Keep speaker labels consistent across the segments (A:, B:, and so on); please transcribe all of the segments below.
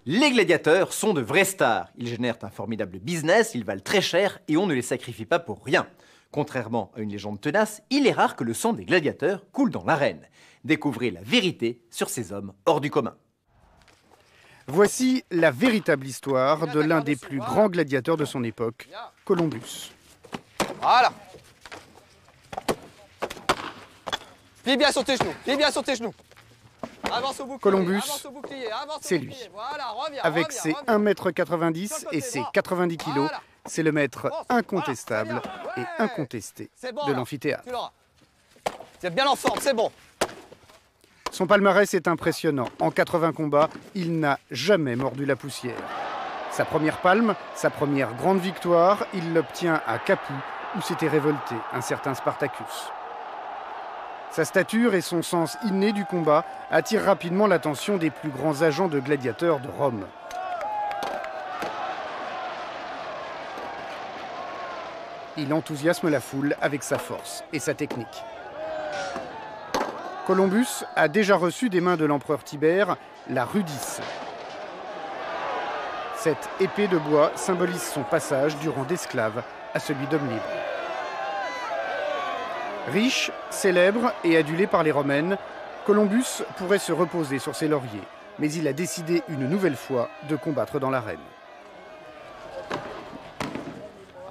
A: Les gladiateurs sont de vraies stars. Ils génèrent un formidable business, ils valent très cher et on ne les sacrifie pas pour rien. Contrairement à une légende tenace, il est rare que le sang des gladiateurs coule dans l'arène. Découvrez la vérité sur ces hommes hors du commun.
B: Voici la véritable histoire de l'un des plus grands gladiateurs de son époque, Columbus.
C: Voilà. Pieds bien sur tes genoux, pieds bien sur tes genoux. Avance au bouclier,
B: Columbus,
C: avance au bouclier, avance au
B: c'est
C: bouclier.
B: lui.
C: Voilà, reviens,
B: Avec
C: reviens,
B: ses
C: reviens.
B: 1,90 m et ses 90 kg,
C: Voilà.
B: c'est le maître incontestable
C: Voilà,
B: et incontesté
C: C'est bon,
B: de
C: là.
B: l'amphithéâtre.
C: Tu l'auras. Tu es bien en forme, c'est bon.
B: Son palmarès est impressionnant. En 80 combats, il n'a jamais mordu la poussière. Sa première palme, sa première grande victoire, il l'obtient à Capoue, où s'était révolté un certain Spartacus. Sa stature et son sens inné du combat attirent rapidement l'attention des plus grands agents de gladiateurs de Rome. Il enthousiasme la foule avec sa force et sa technique. Columbus a déjà reçu des mains de l'empereur Tibère la rudis. Cette épée de bois symbolise son passage du rang d'esclave à celui d'homme libre. Riche, célèbre et adulé par les Romaines, Columbus pourrait se reposer sur ses lauriers, mais il a décidé une nouvelle fois de combattre dans l'arène.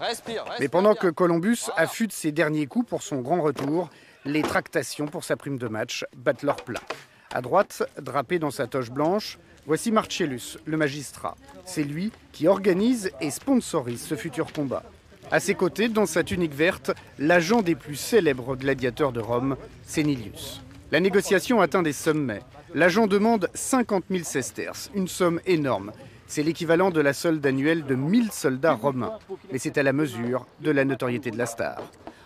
C: Respire, respire.
B: Mais pendant que
C: bien.
B: Columbus
C: Voilà.
B: affûte ses derniers coups pour son grand retour, les tractations pour sa prime de match battent leur plein. À droite, drapé dans sa toge blanche, voici Marcellus, le magistrat. C'est lui qui organise et sponsorise ce futur combat. À ses côtés, dans sa tunique verte, l'agent des plus célèbres gladiateurs de Rome, Cenilius. La négociation atteint des sommets. L'agent demande 50 000 sesterces, une somme énorme. C'est l'équivalent de la solde annuelle de 1000 soldats romains. Mais c'est à la mesure de la notoriété de la star.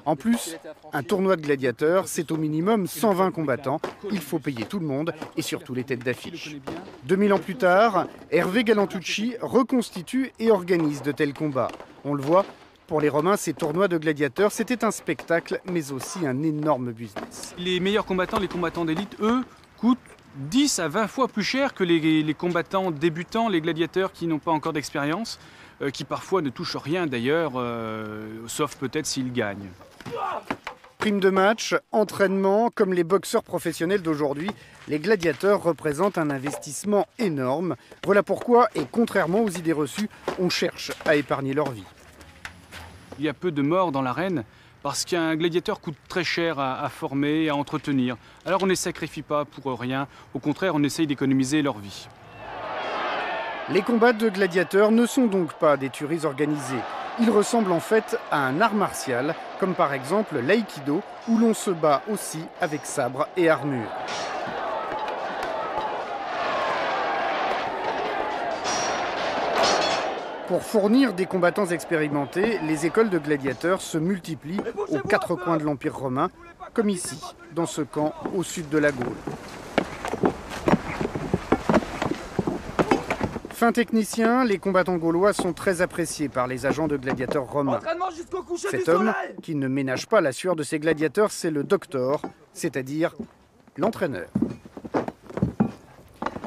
B: En plus, un tournoi de gladiateurs, c'est au minimum 120 combattants. Il faut payer tout le monde et surtout les têtes d'affiche. 2000 ans plus tard, Hervé Galantucci reconstitue et organise de tels combats. On le voit, pour les Romains, ces tournois de gladiateurs, c'était un spectacle, mais aussi un énorme business.
D: Les meilleurs combattants, les combattants d'élite, eux, coûtent 10 à 20 fois plus cher que les combattants débutants, les gladiateurs qui n'ont pas encore d'expérience, qui parfois ne touchent rien d'ailleurs, sauf peut-être s'ils gagnent.
B: Prime de match, entraînement, comme les boxeurs professionnels d'aujourd'hui, les gladiateurs représentent un investissement énorme. Voilà pourquoi, et contrairement aux idées reçues, on cherche à épargner leur vie.
D: Il y a peu de morts dans l'arène parce qu'un gladiateur coûte très cher à former et à entretenir. Alors on ne les sacrifie pas pour rien, au contraire on essaye d'économiser leur vie.
B: Les combats de gladiateurs ne sont donc pas des tueries organisées. Ils ressemblent en fait à un art martial, comme par exemple l'aïkido, où l'on se bat aussi avec sabre et armure. Pour fournir des combattants expérimentés, les écoles de gladiateurs se multiplient aux quatre coins de l'Empire romain, comme ici, dans ce camp au sud de la Gaule. Fin technicien, les combattants gaulois sont très appréciés par les agents de gladiateurs romains. Cet homme, qui ne ménage pas la sueur de ses gladiateurs, c'est le doctor, c'est-à-dire l'entraîneur.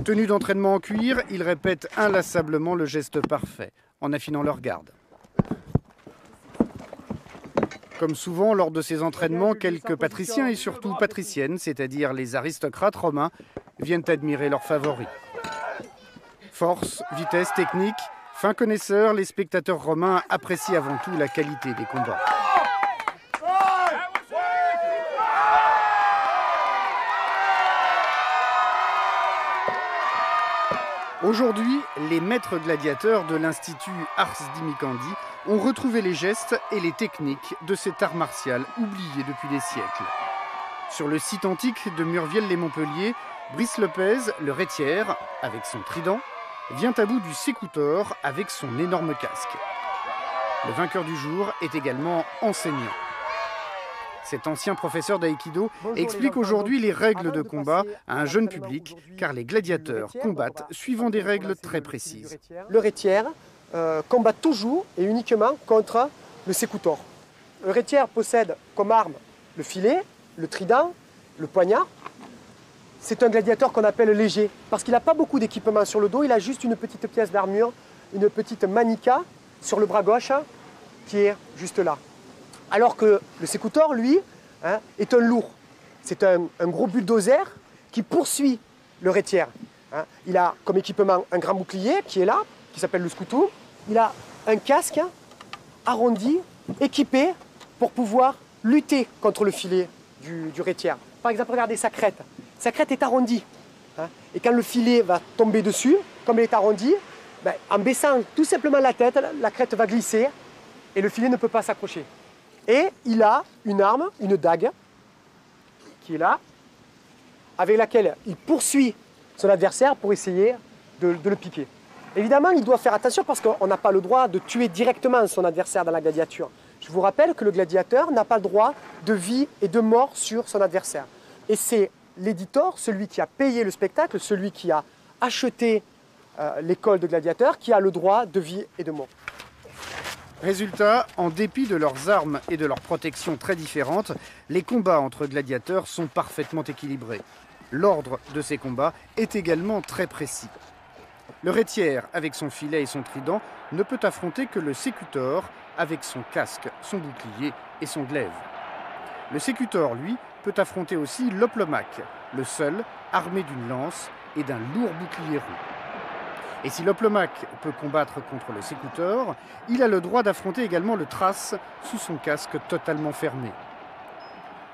B: Tenu d'entraînement en cuir, ils répètent inlassablement le geste parfait, en affinant leur garde. Comme souvent lors de ces entraînements, quelques patriciens et surtout patriciennes, c'est-à-dire les aristocrates romains, viennent admirer leurs favoris. Force, vitesse, technique, fin connaisseurs, les spectateurs romains apprécient avant tout la qualité des combats. Aujourd'hui, les maîtres gladiateurs de l'Institut Ars Dimicandi ont retrouvé les gestes et les techniques de cet art martial oublié depuis des siècles. Sur le site antique de Murviel-les-Montpellier, Brice Lopez, le rétière, avec son trident, vient à bout du sécoutor avec son énorme casque. Le vainqueur du jour est également enseignant. Cet ancien professeur d'aïkido explique aujourd'hui les règles de combat à un jeune public, car les gladiateurs combattent suivant des règles très précises.
E: Le rétière combat toujours et uniquement contre le sécoutor. Le rétière possède comme arme le filet, le trident, le poignard. c'est un gladiateur qu'on appelle léger, parce qu'il n'a pas beaucoup d'équipement sur le dos, il a juste une petite pièce d'armure, une petite manica sur le bras gauche, qui est juste là. Alors que le sécutor, lui, est un lourd. C'est un gros bulldozer qui poursuit le rétiaire. Il a comme équipement un grand bouclier qui est là, qui s'appelle le scutum. Il a un casque arrondi, équipé pour pouvoir lutter contre le filet du rétiaire. Par exemple, regardez sa crête. Sa crête est arrondie. Et quand le filet va tomber dessus, comme elle est arrondie, en baissant tout simplement la tête, la crête va glisser et le filet ne peut pas s'accrocher. Et il a une arme, une dague, qui est là, avec laquelle il poursuit son adversaire pour essayer de le piquer. Évidemment, il doit faire attention parce qu'on n'a pas le droit de tuer directement son adversaire dans la gladiature. Je vous rappelle que le gladiateur n'a pas le droit de vie et de mort sur son adversaire. Et c'est l'éditeur, celui qui a payé le spectacle, celui qui a acheté l'école de gladiateurs, qui a le droit de vie et de mort.
B: Résultat, en dépit de leurs armes et de leurs protections très différentes, les combats entre gladiateurs sont parfaitement équilibrés. L'ordre de ces combats est également très précis. Le rétiaire, avec son filet et son trident, ne peut affronter que le sécutor, avec son casque, son bouclier et son glaive. Le sécutor, lui, peut affronter aussi l'oplomaque, le seul armé d'une lance et d'un lourd bouclier roux. Et si l'oplomaque peut combattre contre le sécutor, il a le droit d'affronter également le thrace sous son casque totalement fermé.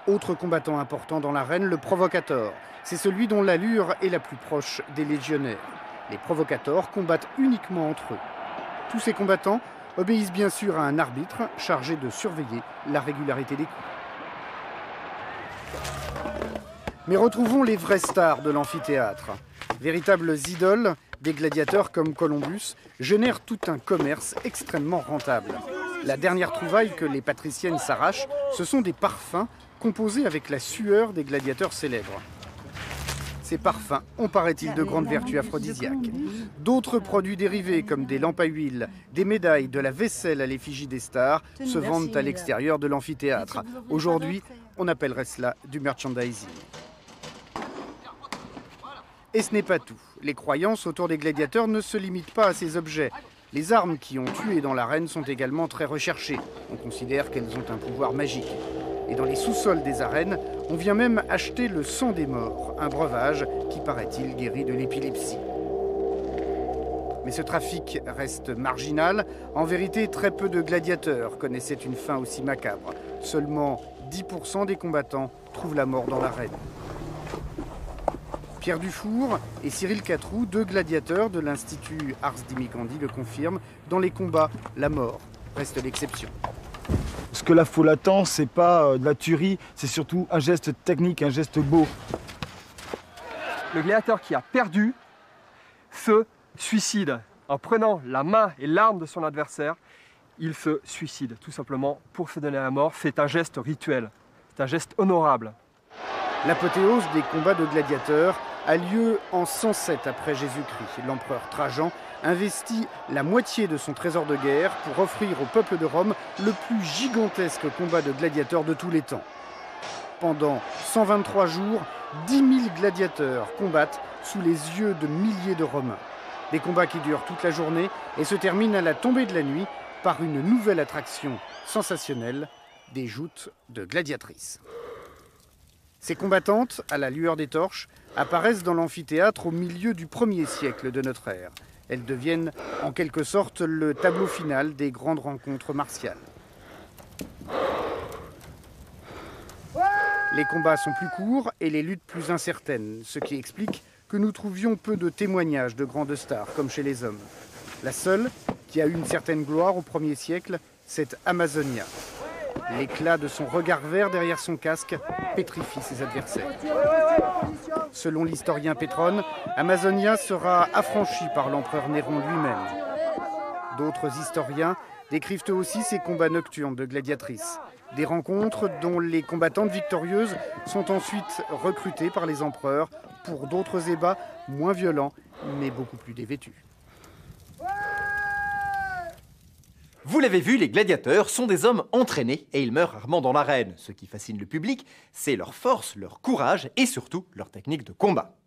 B: Autre combattant important dans l'arène, le provocateur. C'est celui dont l'allure est la plus proche des légionnaires. Les provocateurs combattent uniquement entre eux. Tous ces combattants obéissent bien sûr à un arbitre chargé de surveiller la régularité des coups. Mais retrouvons les vraies stars de l'amphithéâtre. Véritables idoles, des gladiateurs comme Columbus génèrent tout un commerce extrêmement rentable. La dernière trouvaille que les patriciennes s'arrachent, ce sont des parfums composés avec la sueur des gladiateurs célèbres. Ces parfums ont, paraît-il, de grandes vertus aphrodisiaques. D'autres produits dérivés, comme des lampes à huile, des médailles, de la vaisselle à l'effigie des stars, se vendent à l'extérieur de l'amphithéâtre. Aujourd'hui, on appellerait cela du merchandising. Et ce n'est pas tout. Les croyances autour des gladiateurs ne se limitent pas à ces objets. Les armes qui ont tué dans l'arène sont également très recherchées. On considère qu'elles ont un pouvoir magique. Et dans les sous-sols des arènes, on vient même acheter le sang des morts, un breuvage qui, paraît-il, guérit de l'épilepsie. Mais ce trafic reste marginal. En vérité, très peu de gladiateurs connaissaient une fin aussi macabre. Seulement 10% des combattants trouvent la mort dans l'arène. Pierre Dufour et Cyril Catroux, deux gladiateurs de l'Institut Ars Dimicandi, le confirment. Dans les combats, la mort reste l'exception.
F: Ce que la foule attend, c'est pas de la tuerie, c'est surtout un geste technique, un geste beau.
G: Le gladiateur qui a perdu se suicide. En prenant la main et l'arme de son adversaire, il se suicide, tout simplement pour se donner la mort. C'est un geste rituel, c'est un geste honorable.
B: L'apothéose des combats de gladiateurs a lieu en 107 après Jésus-Christ. L'empereur Trajan investit la moitié de son trésor de guerre pour offrir au peuple de Rome le plus gigantesque combat de gladiateurs de tous les temps. Pendant 123 jours, 10 000 gladiateurs combattent sous les yeux de milliers de Romains. Des combats qui durent toute la journée et se terminent à la tombée de la nuit par une nouvelle attraction sensationnelle, des joutes de gladiatrices. Ces combattantes, à la lueur des torches, apparaissent dans l'amphithéâtre au milieu du 1er siècle de notre ère. Elles deviennent en quelque sorte le tableau final des grandes rencontres martiales. Les combats sont plus courts et les luttes plus incertaines, ce qui explique que nous trouvions peu de témoignages de grandes stars, comme chez les hommes. La seule qui a eu une certaine gloire au 1er siècle, c'est Amazonia. L'éclat de son regard vert derrière son casque pétrifie ses adversaires. Selon l'historien Pétrone, Amazonia sera affranchie par l'empereur Néron lui-même. D'autres historiens décrivent eux aussi ces combats nocturnes de gladiatrices. Des rencontres dont les combattantes victorieuses sont ensuite recrutées par les empereurs pour d'autres ébats moins violents mais beaucoup plus dévêtus.
A: Vous l'avez vu, les gladiateurs sont des hommes entraînés et ils meurent rarement dans l'arène. Ce qui fascine le public, c'est leur force, leur courage et surtout leur technique de combat.